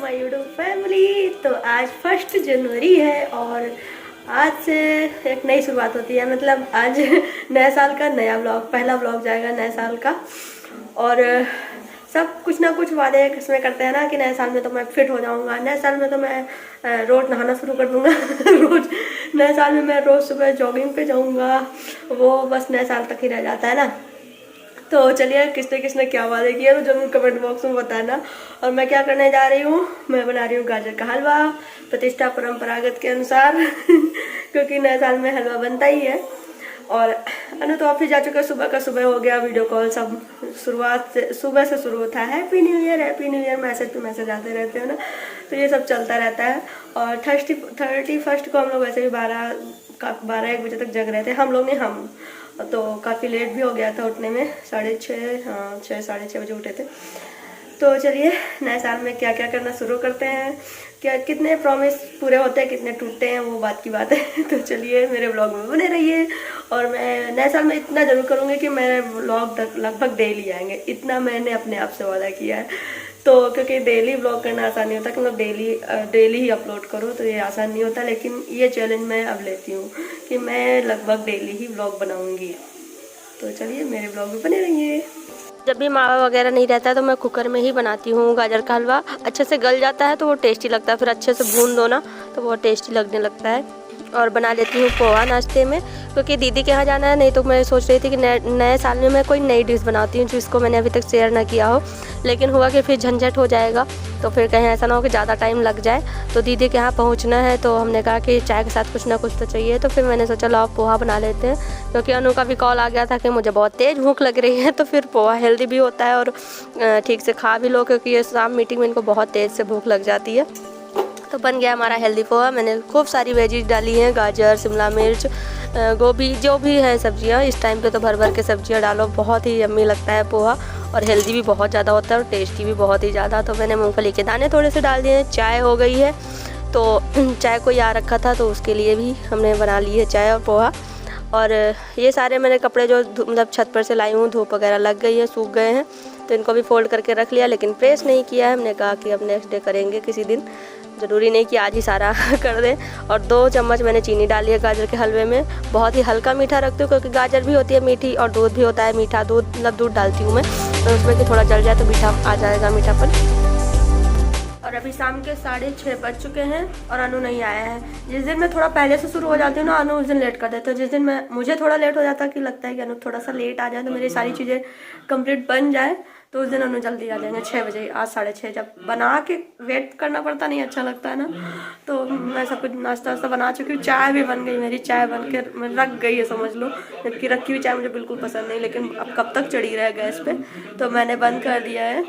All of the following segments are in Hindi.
My YouTube family. तो आज 1 जनवरी है और आज से एक नई शुरुआत होती है। मतलब आज नए साल का नया व्लॉग, पहला व्लॉग जाएगा नए साल का। और सब कुछ ना कुछ वादे इसमें करते हैं ना कि नए साल में तो मैं फिट हो जाऊंगा, नए साल में तो मैं रोज़ नहाना शुरू कर दूंगा रोज़ नए साल में मैं रोज़ सुबह जॉगिंग पे जाऊंगा। वो बस नए साल तक ही रह जाता है ना। तो चलिए किसने किसने क्या वादे किए तो जरूर कमेंट बॉक्स में बताना। और मैं क्या करने जा रही हूँ, मैं बना रही हूँ गाजर का हलवा प्रतिष्ठा परंपरागत के अनुसार क्योंकि नए साल में हलवा बनता ही है। और अनु तो ऑफिस जा चुका है, सुबह का सुबह हो गया वीडियो कॉल, सब शुरुआत से सुबह से शुरू होता है। हैप्पी न्यू ईयर मैसेज पे मैसेज आते रहते हैं ना, तो ये सब चलता रहता है। और 31 को हम लोग वैसे भी 12-1 बजे तक जग रहे थे हम लोग, हम तो काफ़ी लेट भी हो गया था उठने में, 6:30 हाँ 6-6:30 बजे उठे थे। तो चलिए नए साल में क्या क्या करना शुरू करते हैं, क्या कितने प्रॉमिस पूरे होते हैं कितने टूटते हैं वो बात की बात है। तो चलिए मेरे व्लॉग में बने रहिए। और मैं नए साल में इतना ज़रूर करूँगी कि मेरे व्लॉग लगभग डेली आएंगे, इतना मैंने अपने आप से वादा किया है। तो क्योंकि डेली व्लॉग करना आसान नहीं होता कि मतलब डेली ही अपलोड करूँ, तो ये आसान नहीं होता। लेकिन ये चैलेंज मैं अब लेती हूँ कि मैं लगभग डेली ही व्लॉग बनाऊँगी। तो चलिए मेरे व्लॉग में बने रहिए। जब भी मावा वगैरह नहीं रहता है तो मैं कुकर में ही बनाती हूँ गाजर का हलवा। अच्छे से गल जाता है तो वो टेस्टी लगता है, फिर अच्छे से भून दो ना तो वो टेस्टी लगने लगता है। और बना लेती हूँ पोहा नाश्ते में, क्योंकि दीदी के यहाँ जाना है। नहीं तो मैं सोच रही थी कि नए साल में मैं कोई नई डिश बनाती हूँ जिसको मैंने अभी तक शेयर ना किया हो, लेकिन हुआ कि फिर झंझट हो जाएगा, तो फिर कहीं ऐसा ना हो कि ज़्यादा टाइम लग जाए। तो दीदी के यहाँ पहुँचना है तो हमने कहा कि चाय के साथ कुछ ना कुछ तो चाहिए। तो फिर मैंने सोचा लाओ पोहा बना लेते हैं, क्योंकि अनु का भी कॉल आ गया था कि मुझे बहुत तेज़ भूख लग रही है। तो फिर पोहा हेल्दी भी होता है और ठीक से खा भी लो, क्योंकि ये शाम मीटिंग में इनको बहुत तेज़ से भूख लग जाती है। तो बन गया हमारा हेल्दी पोहा। मैंने खूब सारी वेजीज डाली हैं, गाजर, शिमला मिर्च, गोभी, जो भी है सब्जियां। इस टाइम पे तो भर भर के सब्जियां डालो, बहुत ही यम्मी लगता है पोहा। और हेल्दी भी बहुत ज़्यादा होता है और टेस्टी भी बहुत ही ज़्यादा। तो मैंने मूंगफली के दाने थोड़े से डाल दिए। चाय हो गई है, तो चाय को यहाँ रखा था तो उसके लिए भी हमने बना ली है चाय और पोहा। और ये सारे मैंने कपड़े जो मतलब छत पर से लाई हूँ, धूप वगैरह लग गई है, सूख गए हैं, तो इनको भी फोल्ड करके रख लिया, लेकिन प्रेस नहीं किया है। हमने कहा कि अब नेक्स्ट डे करेंगे किसी दिन, ज़रूरी नहीं कि आज ही सारा कर दें। और 2 चम्मच मैंने चीनी डाली है गाजर के हलवे में। बहुत ही हल्का मीठा रखती हूँ क्योंकि गाजर भी होती है मीठी और दूध भी होता है मीठा। दूध डालती हूँ मैं, तो उसमें कि थोड़ा जल जाए तो मीठा आ जाएगा, मीठापन। और अभी शाम के 6:30 बज चुके हैं और अनु नहीं आया है। जिस दिन मैं थोड़ा पहले से शुरू हो जाती हूँ ना, अनु उस दिन लेट कर देते हैं। जिस दिन मुझे थोड़ा लेट हो जाता है कि लगता है कि अनु थोड़ा सा लेट आ जाए तो मेरी सारी चीज़ें कंप्लीट बन जाए, तो उस दिन अनु जल्दी आ जाएंगे 6 बजे। आज 6:30 जब बना के वेट करना पड़ता, नहीं अच्छा लगता है ना। तो मैं सब कुछ नाश्ता वास्ता बना चुकी हूँ, चाय भी बन गई मेरी, चाय बन के रख गई है समझ लो। जबकि रखी हुई चाय मुझे बिल्कुल पसंद नहीं, लेकिन अब कब तक चढ़ी रहे गैस पे, तो मैंने बंद कर दिया है।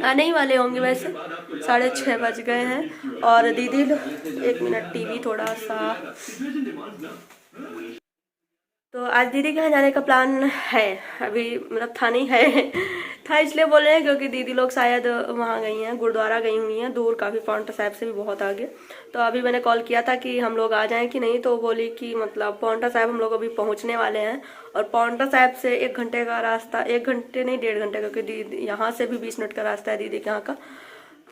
आने ही वाले होंगे वैसे, 6:30 बज गए हैं। और दीदी 1 मिनट टीवी थोड़ा सा, तो आज दीदी के यहाँ जाने का प्लान है। अभी मतलब था नहीं है था इसलिए बोल रहे हैं क्योंकि दीदी लोग शायद वहाँ गई हैं, गुरुद्वारा गई हुई हैं, दूर काफ़ी, पाउंटा साहिब से भी बहुत आगे। तो अभी मैंने कॉल किया था कि हम लोग आ जाएं कि नहीं, तो बोली कि मतलब पाउंटा साहिब हम लोग अभी पहुँचने वाले हैं। और पाउंटा साहिब से 1 घंटे का रास्ता, 1 घंटे नहीं 1.5 घंटे, क्योंकि दीदी यहाँ से भी 20 मिनट का रास्ता है दीदी के यहाँ का।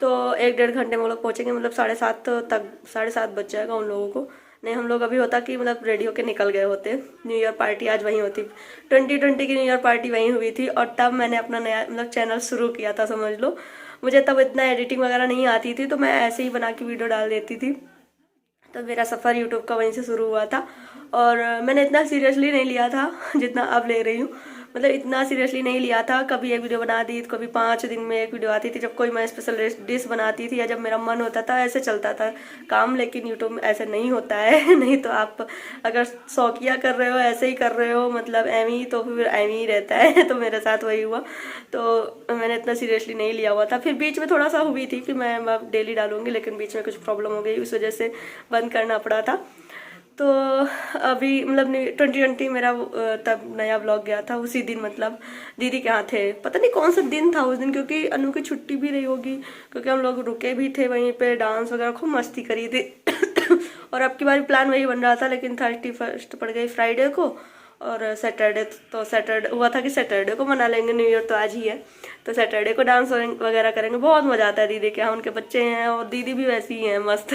तो 1-1.5 घंटे में वो लोग पहुँचेंगे, मतलब 7:30 तक, 7:30 बज जाएगा उन लोगों को। नहीं हम लोग अभी होता कि मतलब रेडी होके निकल गए होते। न्यू ईयर पार्टी आज वहीं होती, 2020 की न्यू ईयर पार्टी वहीं हुई थी। और तब मैंने अपना नया मतलब चैनल शुरू किया था समझ लो। मुझे तब इतना एडिटिंग वगैरह नहीं आती थी, तो मैं ऐसे ही बना के वीडियो डाल देती थी। तो मेरा सफ़र यूट्यूब का वहीं से शुरू हुआ था। और मैंने इतना सीरियसली नहीं लिया था जितना अब ले रही हूँ। मतलब इतना सीरियसली नहीं लिया था। कभी एक वीडियो बना दी, कभी 5 दिन में एक वीडियो आती थी, जब कोई मैं स्पेशल डिश बनाती थी या जब मेरा मन होता था, ऐसे चलता था काम। लेकिन यूट्यूब में ऐसे नहीं होता है नहीं तो आप अगर शौकिया कर रहे हो, ऐसे ही कर रहे हो, मतलब एमी, तो फिर एमी ही रहता है। तो मेरे साथ वही हुआ, तो मैंने इतना सीरियसली नहीं लिया हुआ था। फिर बीच में थोड़ा सा हुई थी कि मैं डेली डालूंगी, लेकिन बीच में कुछ प्रॉब्लम हो गई, उस वजह से बंद करना पड़ा था। तो अभी मतलब 2020 मेरा तब नया व्लॉग गया था उसी दिन, मतलब दीदी के यहाँ थे। पता नहीं कौन सा दिन था उस दिन, क्योंकि अनु की छुट्टी भी रही होगी, क्योंकि हम लोग रुके भी थे वहीं पे, डांस वगैरह खूब मस्ती करी थी और अब की बार प्लान वही बन रहा था, लेकिन 31 पड़ गई फ्राइडे को। और सैटरडे हुआ था कि सैटरडे को मना लेंगे, न्यू ईयर तो आज ही है, तो सैटरडे को डांस वगैरह करेंगे। बहुत मजा आता है दीदी के यहाँ, उनके बच्चे हैं और दीदी भी वैसी ही है मस्त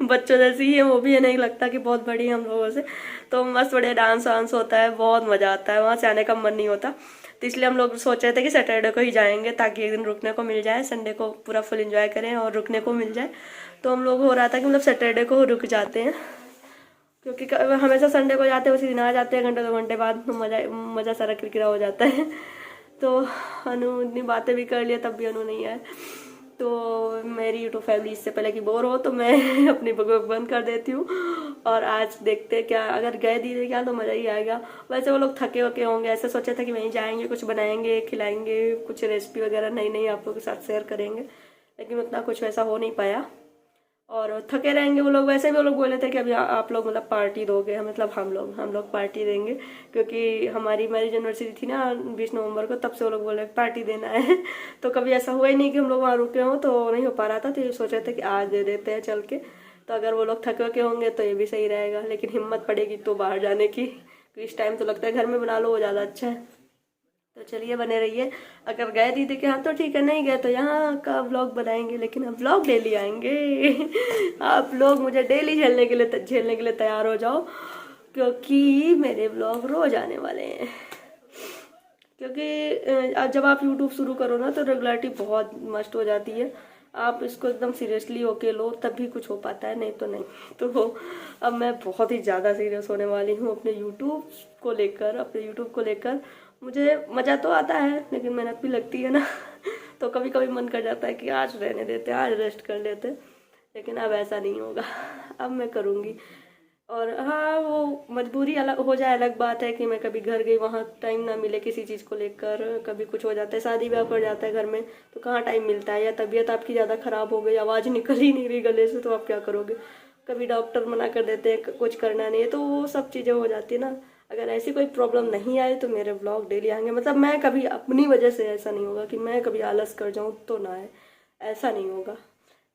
बच्चों जैसी ही है वो भी, है नहीं लगता कि बहुत बड़ी है हम लोगों से। तो मस्त बढ़िया डांस वांस होता है, बहुत मजा आता है, वहाँ से आने का मन नहीं होता। तो इसलिए हम लोग सोच रहे थे कि सैटरडे को ही जाएंगे ताकि एक दिन रुकने को मिल जाए, संडे को पूरा फुल एंजॉय करें और रुकने को मिल जाए। तो हम लोग हो रहा था कि मतलब सैटरडे को रुक जाते हैं, क्योंकि हमेशा संडे को जाते हैं उसी दिन आ जाते हैं, घंटे 2 घंटे बाद मज़ा सारा किरकिरा हो जाता है। तो अनु इतनी बातें भी कर लिया तब भी अनु नहीं आए। तो मेरी यूट्यूब फैमिली इससे पहले कि बोर हो तो मैं अपनी बकवास बंद कर देती हूँ। और आज देखते हैं क्या, अगर गए दीदी क्या तो मज़ा ही आएगा। वैसे वो लोग थके वके होंगे, ऐसे सोचा था कि वहीं जाएंगे, कुछ बनाएंगे, खिलाएंगे, कुछ रेसिपी वगैरह नई नई आप लोगों के साथ शेयर करेंगे, लेकिन उतना कुछ वैसा हो नहीं पाया। और थके रहेंगे वो लोग, वैसे भी वो लोग बोले थे कि अभी आप लोग मतलब पार्टी दोगे, मतलब हम लोग पार्टी देंगे, क्योंकि हमारी मैरिज एनिवर्सरी थी ना 20 नवंबर को, तब से वो लोग बोले पार्टी देना है। तो कभी ऐसा हुआ ही नहीं कि हम लोग वहाँ रुके हों, तो नहीं हो पा रहा था। तो ये सोच रहे थे कि आज दे देते हैं चल के, तो अगर वो लोग थके वके होंगे तो ये भी सही रहेगा, लेकिन हिम्मत पड़ेगी तो बाहर जाने की, तो इस टाइम तो लगता है घर में बना लो वो ज़्यादा अच्छा है। तो चलिए बने रहिए, अगर गए दीदी के यहाँ तो ठीक है, नहीं गए तो यहाँ का व्लॉग बनाएंगे, लेकिन हम व्लॉग डेली आएंगे आप लोग मुझे डेली झेलने के लिए तैयार हो जाओ, क्योंकि मेरे व्लॉग रोज आने वाले हैं। क्योंकि जब आप यूट्यूब शुरू करो ना तो रेगुलरिटी बहुत मस्ट हो जाती है, आप इसको एकदम सीरियसली होके लो तभी कुछ हो पाता है, नहीं तो नहीं। तो अब मैं बहुत ही ज़्यादा सीरियस होने वाली हूँ अपने यूट्यूब को लेकर। मुझे मज़ा तो आता है लेकिन मेहनत भी लगती है ना तो कभी कभी मन कर जाता है कि आज रहने देते, आज रेस्ट कर लेते, लेकिन अब ऐसा नहीं होगा, अब मैं करूँगी। और हाँ, वो मजबूरी अलग हो जाए अलग बात है कि मैं कभी घर गई वहाँ टाइम ना मिले किसी चीज़ को लेकर, कभी कुछ हो जाता है, शादी ब्याह पड़ जाता है घर में तो कहाँ टाइम मिलता है, या तबीयत आपकी ज़्यादा ख़राब हो गई, आवाज़ निकल ही नहीं रही गले से, तो आप क्या करोगे, कभी डॉक्टर मना कर देते हैं कुछ करना नहीं है, तो वो सब चीज़ें हो जाती है ना। अगर ऐसी कोई प्रॉब्लम नहीं आए तो मेरे ब्लॉग डेली आएंगे, मतलब मैं कभी अपनी वजह से ऐसा नहीं होगा कि मैं कभी आलस कर जाऊँ तो ना आए, ऐसा नहीं होगा।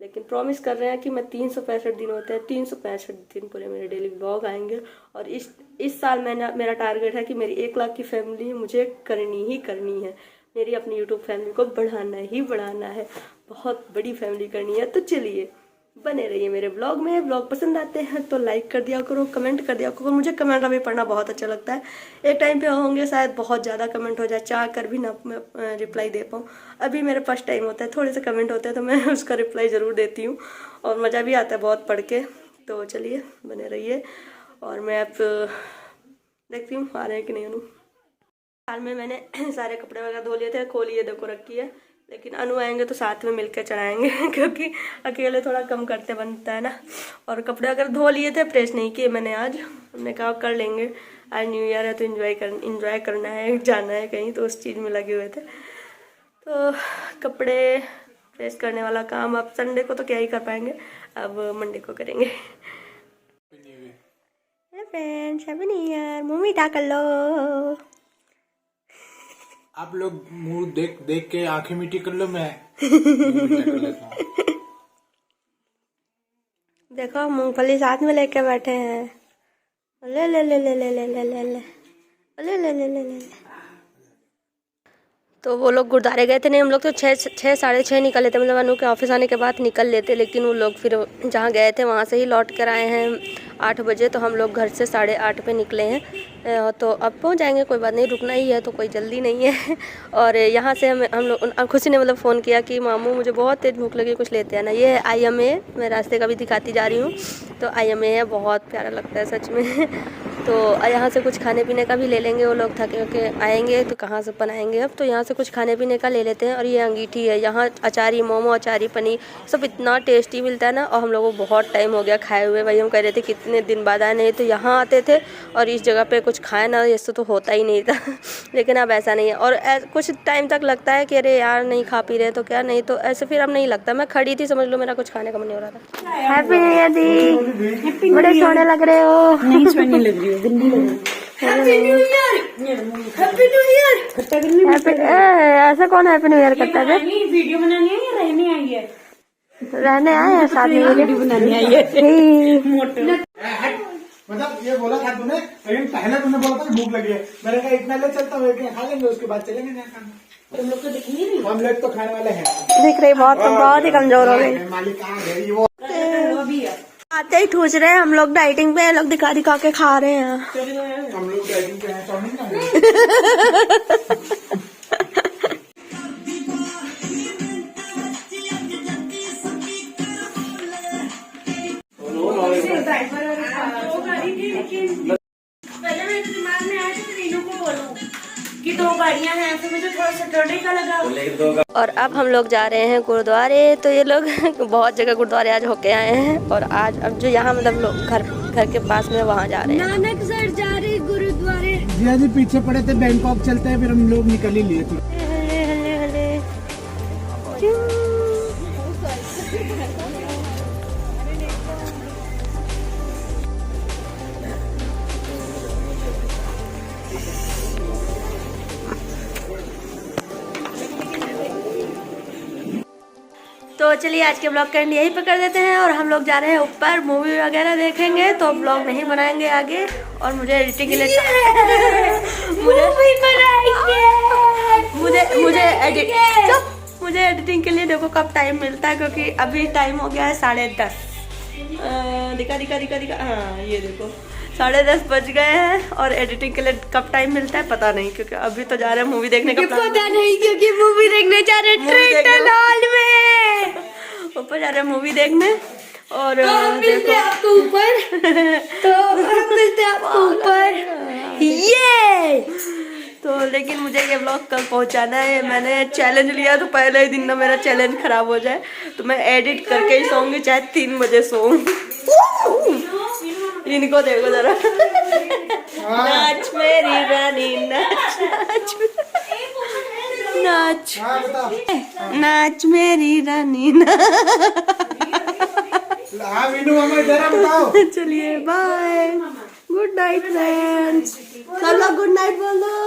लेकिन प्रॉमिस कर रहे हैं कि मैं 365 दिन होते हैं, 365 दिन पूरे मेरे डेली ब्लॉग आएंगे। और इस साल मेरा टारगेट है कि मेरी 1 लाख की फैमिली मुझे करनी ही करनी है, मेरी अपनी यूट्यूब फैमिली को बढ़ाना ही बढ़ाना है, बहुत बड़ी फैमिली करनी है। तो चलिए बने रहिए मेरे ब्लॉग में। ब्लॉग पसंद आते हैं तो लाइक कर दिया करो, कमेंट कर दिया करो, मुझे कमेंट अभी पढ़ना बहुत अच्छा लगता है। एक टाइम पे होंगे शायद बहुत ज़्यादा कमेंट हो जाए, चाह कर भी ना मैं रिप्लाई दे पाऊँ, अभी मेरा फर्स्ट टाइम होता है, थोड़े से कमेंट होते हैं तो मैं उसका रिप्लाई ज़रूर देती हूँ और मज़ा भी आता है बहुत पढ़ के। तो चलिए बने रहिए। और मैं अब देखती हूँ आ रहे हैं कि नहीं। हाल में मैंने सारे कपड़े वगैरह धो लिए थे, खोलिए देखो रखी है, लेकिन अनु आएंगे तो साथ में मिलकर चढ़ाएंगे क्योंकि अकेले थोड़ा कम करते बनता है ना। और कपड़े अगर धो लिए थे, प्रेस नहीं किए मैंने आज, हमने कहा कर लेंगे, आज न्यू ईयर है तो एंजॉय करना है, जाना है कहीं, तो उस चीज़ में लगे हुए थे। तो कपड़े प्रेस करने वाला काम अब संडे को तो क्या ही कर पाएंगे, अब मंडे को करेंगे। फ्रेंड्स हैप्पी न्यू ईयर, मुँह मीठा कर लो। आप लोग मुंह देख के आंखें मीठी कर लो, मैं मीठा कर लेता हूँ। देखो मूंगफली साथ में लेके बैठे हैं, ले ले ले ले ले ले ले ले ले ले ले ले ले ले। तो वो लोग गुरुद्वारे गए थे, नहीं हम लोग तो 6 साढ़े 6 निकले थे, मतलब अनु के ऑफिस आने के बाद निकल लेते, लेकिन वो लोग फिर जहाँ गए थे वहाँ से ही लौट कर आए हैं 8 बजे। तो हम लोग घर से 8:30 पे निकले हैं, तो अब पहुँच जाएंगे, कोई बात नहीं, रुकना ही है तो कोई जल्दी नहीं है। और यहाँ से हम लोग खुशी ने मतलब फ़ोन किया कि मामू मुझे बहुत तेज़ भूख लगी, कुछ लेते हैं ना। ये है IMA, मैं रास्ते का भी दिखाती जा रही हूँ, तो IMA है, बहुत प्यारा लगता है सच में। तो यहाँ से कुछ खाने पीने का भी ले लेंगे, वो लोग थके के आएंगे तो कहाँ से बनाएंगे, अब तो यहाँ से कुछ खाने पीने का ले लेते हैं। और ये अंगीठी है, यहाँ अचारी मोमो, अचारी पनीर सब इतना टेस्टी मिलता है ना, और हम लोगों को बहुत टाइम हो गया खाए हुए, भाई हम कह रहे थे कितने दिन बाद आए, नहीं तो यहाँ आते थे और इस जगह पे कुछ खाए ना, ये तो होता ही नहीं था लेकिन अब ऐसा नहीं है। और कुछ टाइम तक लगता है कि अरे यार नहीं खा पी रहे तो क्या, नहीं तो ऐसे फिर अब नहीं लगता। मैं खड़ी थी समझ लो, मेरा कुछ खाने का मन नहीं हो रहा था। हैप्पी न्यू ईयर दी, बड़े सोने लग रहे हो। नहीं सोने लग रही हो, गंदी लग रही है। Happy new year, happy new year. ऐसा कौन हैप्पी न्यू ईयर करता है? वीडियो बनानी है या रहने आई है? रहने आए हैं साथ में, वीडियो बनानी आई है। मतलब ये बोला था तूने, लेकिन पहले तूने बोला था कि भूख लगी है। मैंने कहा इतना ले चलता हूँ, एक खा लेंगे उसके बाद चलेंगे नहीं खाना। तुम लोग को दिख नहीं रही हम लोग तो खाने वाले हैं। दिख रही बहुत ही कमजोर हो गई। मालिक आ गई वो। अभी है आते ही ठूस रहे हैं हम लोग, डाइटिंग पे लोग दिखा दिखा के खा रहे हैं। हम लोग डाइटिंग पे हैं, चाउमीन खाएंगे। पहले मेरे दिमाग में आया था रीनू को बोलूं कि 2 गाड़ियां हैं, फिर मुझे थोड़ा सैटरडे का लगा। और अब हम लोग जा रहे हैं गुरुद्वारे। तो ये लोग बहुत जगह गुरुद्वारे आज होके आए हैं, और आज अब जो यहाँ मतलब लोग घर के पास में वहाँ जा रहे हैं। नानक सर जा रहे गुरुद्वारे। जिया जी पीछे पड़े थे, बैंकॉक चलते हैं, फिर हम लोग निकल ही लिए थे। हले हले हले तो चलिए आज के ब्लॉग का एंड यहीं पे कर देते हैं, और हम लोग जा रहे हैं ऊपर, मूवी वगैरह देखेंगे। तो ब्लॉग नहीं बनाएंगे आगे, और मुझे एडिटिंग के लिए मुझे एडिटिंग के लिए देखो कब टाइम मिलता है, क्योंकि अभी टाइम हो गया है 10:30। दिखा हाँ ये देखो 10:30 बज गए हैं, और एडिटिंग के लिए कब टाइम मिलता है पता नहीं, क्योंकि अभी तो जा रहे हैं मूवी देखने का पता नहीं, क्योंकि मूवी देखने जा रहे ट्रेंटल हॉल में। ऊपर जा रहे हैं मूवी देखने, और हम मिलते हैं आपको ऊपर। तो हम मिलते हैं आपको ऊपर। ये तो लेकिन मुझे ये व्लॉग कल पहुंचाना है। मैंने चैलेंज लिया, तो पहले ही दिन ना मेरा चैलेंज खराब हो जाए, तो मैं एडिट करके ही सोऊंगी, चाहे 3 बजे सोऊं। इनको देखो जरा, नाच मेरी रानी नाच नाच नाच नाच मेरी रानी हाँ मीनू, हमें जरा बताओ। चलिए बाय, गुड नाइट फ्रेंड्स। चलो गुड नाइट बोलो।